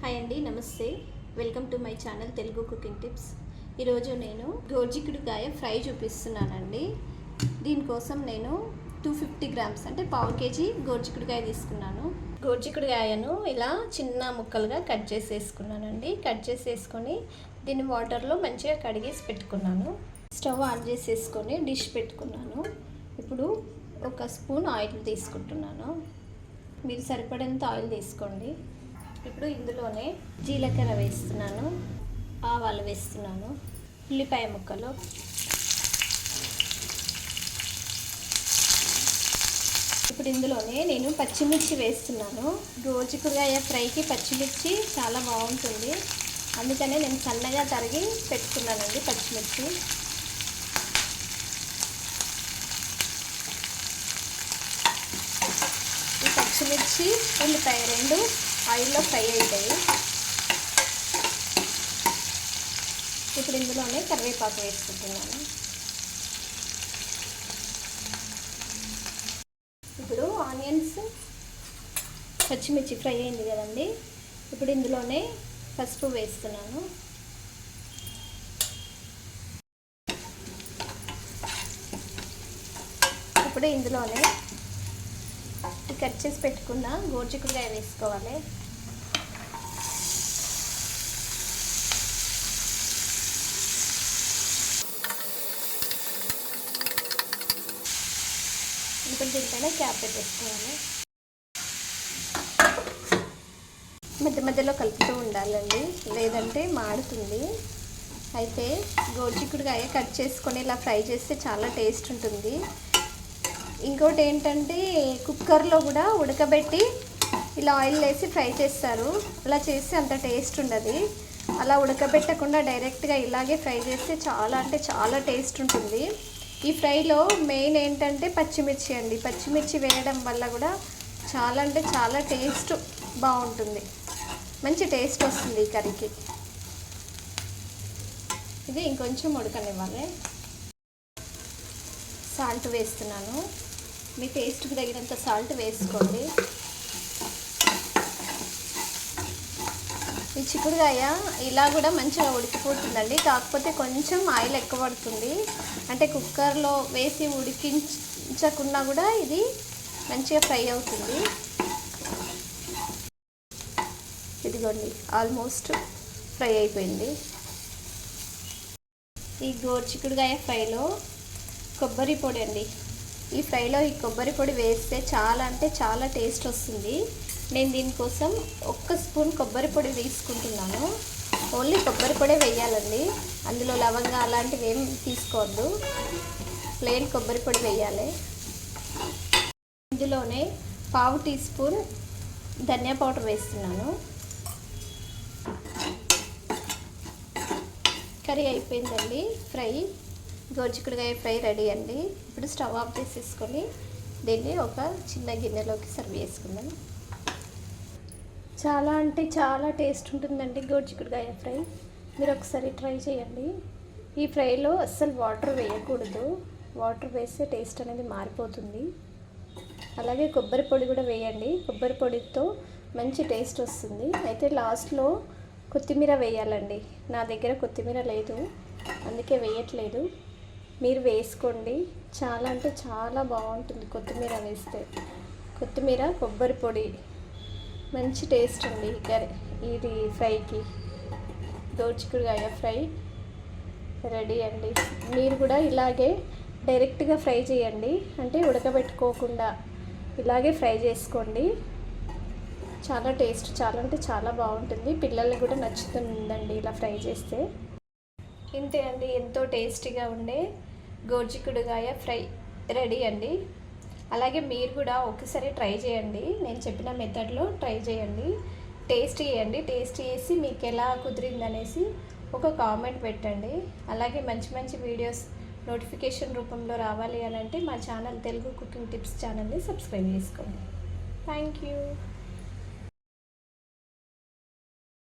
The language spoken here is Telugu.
హాయ్ అండి, నమస్తే. Welcome to my channel Telugu cooking tips. ఈరోజు నేను గోరుచిక్కుడుకాయ ఫ్రై చూపిస్తున్నానండి. దీనికోసం నేను 250 గ్రామ్స్ అంటే పావు కేజీ గోరుచిక్కుడుకాయ తీసుకున్నాను. గోరుచిక్కుడుకాయను ఇలా చిన్న ముక్కలుగా కట్ చేసేసుకున్నానండి. కట్ చేసేసుకొని దీన్ని వాటర్లో మంచిగా కడిగేసి పెట్టుకున్నాను. స్టవ్ ఆన్ చేసేసుకొని డిష్ పెట్టుకున్నాను. ఇప్పుడు ఒక స్పూన్ ఆయిల్ తీసుకుంటున్నాను. మీరు సరిపడేంత ఆయిల్ తీసుకోండి. ఇప్పుడు ఇందులోనే జీలకర్ర వేస్తున్నాను, ఆవాలు వేస్తున్నాను, ఉల్లిపాయ ముక్కలు, ఇప్పుడు ఇందులోనే నేను పచ్చిమిర్చి వేస్తున్నాను. గోరుచిక్కుడుకాయ ఫ్రైకి పచ్చిమిర్చి చాలా బాగుంటుంది, అందుకనే నేను సన్నగా తరిగి పెట్టుకున్నానండి పచ్చిమిర్చి. ఈ పచ్చిమిర్చి ఉల్లిపాయ రెండు ఆయిల్లో ఫ్రై అవుతాయి. ఇప్పుడు ఇందులోనే కరివేపాకు వేసుకుంటున్నాను. ఇప్పుడు ఆనియన్స్ పచ్చిమిర్చి ఫ్రై అయింది కదండి. ఇప్పుడు ఇందులోనే పసుపు వేస్తున్నాను. ఇప్పుడు ఇందులోనే కట్ చేసి పెట్టుకున్న గోరుచిక్కుడుకాయ వేసుకోవాలి. ఇప్పుడు దీనిపైన క్యాప్ పెట్టేసుకోవాలి. మధ్య మధ్యలో కలుపుతూ ఉండాలండి, లేదంటే మాడుతుంది. అయితే గోరుచిక్కుడుకాయ కట్ చేసుకొని ఇలా ఫ్రై చేస్తే చాలా టేస్ట్ ఉంటుంది. ఇంకోటి ఏంటంటే కుక్కర్లో కూడా ఉడకబెట్టి ఇలా ఆయిల్ వేసి ఫ్రై చేస్తారు. అలా చేస్తే అంత టేస్ట్ ఉండదు. అలా ఉడకబెట్టకుండా డైరెక్ట్గా ఇలాగే ఫ్రై చేస్తే చాలా అంటే చాలా టేస్ట్ ఉంటుంది. ఈ ఫ్రైలో మెయిన్ ఏంటంటే పచ్చిమిర్చి అండి. పచ్చిమిర్చి వేయడం వల్ల కూడా చాలా అంటే చాలా టేస్ట్ బాగుంటుంది, మంచి టేస్ట్ వస్తుంది ఈ కర్రీకి. ఇది ఇంకొంచెం ఉడకనివ్వాలి. సాల్ట్ వేస్తున్నాను. మీ టేస్ట్కి తగినంత సాల్ట్ వేసుకోండి. ఈ చిక్కుడుకాయ ఇలా కూడా మంచిగా ఉడికిపోతుందండి, కాకపోతే కొంచెం ఆయిల్ ఎక్కువ పడుతుంది. అంటే కుక్కర్లో వేసి ఉడికించకున్నా కూడా ఇది మంచిగా ఫ్రై అవుతుంది. ఇదిగోండి, ఆల్మోస్ట్ ఫ్రై అయిపోయింది. ఈ గోరుచిక్కుడుకాయ ఫ్రైలో కొబ్బరి పొడి అండి. ఈ ఫ్రైలో ఈ కొబ్బరి పొడి వేస్తే చాలా అంటే చాలా టేస్ట్ వస్తుంది. నేను దీనికోసం 1 స్పూన్ కొబ్బరి పొడి తీసుకుంటున్నాను. ఓన్లీ కొబ్బరి పొడే వేయాలండి, అందులో లవంగా అలాంటివి ఏం తీసుకోవద్దు, ప్లెయిన్ కొబ్బరి పొడి వేయాలి. ఇందులోనే పావు టీ స్పూన్ ధనియా పౌడర్ వేస్తున్నాను. కర్రీ అయిపోయిందండి. ఫ్రై గోరుచిక్కుడుకాయ ఫ్రై రెడీ అండి. ఇప్పుడు స్టవ్ ఆఫ్ చేసేసుకొని దీన్ని ఒక చిన్న గిన్నెలోకి సర్వ్ చేసుకుందాం. చాలా అంటే చాలా టేస్ట్ ఉంటుందండి గోరుచిక్కుడుకాయ ఫ్రై. మీరు ఒకసారి ట్రై చేయండి. ఈ ఫ్రైలో అస్సలు వాటర్ వేయకూడదు, వాటర్ వేస్తే టేస్ట్ అనేది మారిపోతుంది. అలాగే కొబ్బరి పొడి కూడా వేయండి, కొబ్బరి పొడితో మంచి టేస్ట్ వస్తుంది. అయితే లాస్ట్లో కొత్తిమీర వేయాలండి. నా దగ్గర కొత్తిమీర లేదు, అందుకే వేయట్లేదు. మీరు వేసుకోండి, చాలా అంటే చాలా బాగుంటుంది కొత్తిమీర వేస్తే. కొత్తిమీర కొబ్బరి పొడి మంచి టేస్ట్ అండి ఇది ఫ్రైకి. గోరుచిక్కుడుకాయ ఫ్రై రెడీ అండి. మీరు కూడా ఇలాగే డైరెక్ట్గా ఫ్రై చేయండి, అంటే ఉడకబెట్టుకోకుండా ఇలాగే ఫ్రై చేసుకోండి. చాలా టేస్ట్ చాలా అంటే చాలా బాగుంటుంది. పిల్లలకి కూడా నచ్చుతుందండి ఇలా ఫ్రై చేస్తే. ఇంతే అండి, ఎంతో టేస్టీగా ఉండే గోరుచిక్కుడుకాయ ఫ్రై రెడీ అండి. అలాగే మీరు కూడా ఒకసారి ట్రై చేయండి, నేను చెప్పిన మెథడ్లో ట్రై చేయండి, టేస్ట్ చేయండి. టేస్ట్ చేసి మీకు ఎలా కుదిరిందనేసి ఒక కామెంట్ పెట్టండి. అలాగే మంచి మంచి వీడియోస్ నోటిఫికేషన్ రూపంలో రావాలి అని అంటే మా ఛానల్ తెలుగు కుకింగ్ టిప్స్ ఛానల్ని సబ్స్క్రైబ్ చేసుకోండి. Thank you.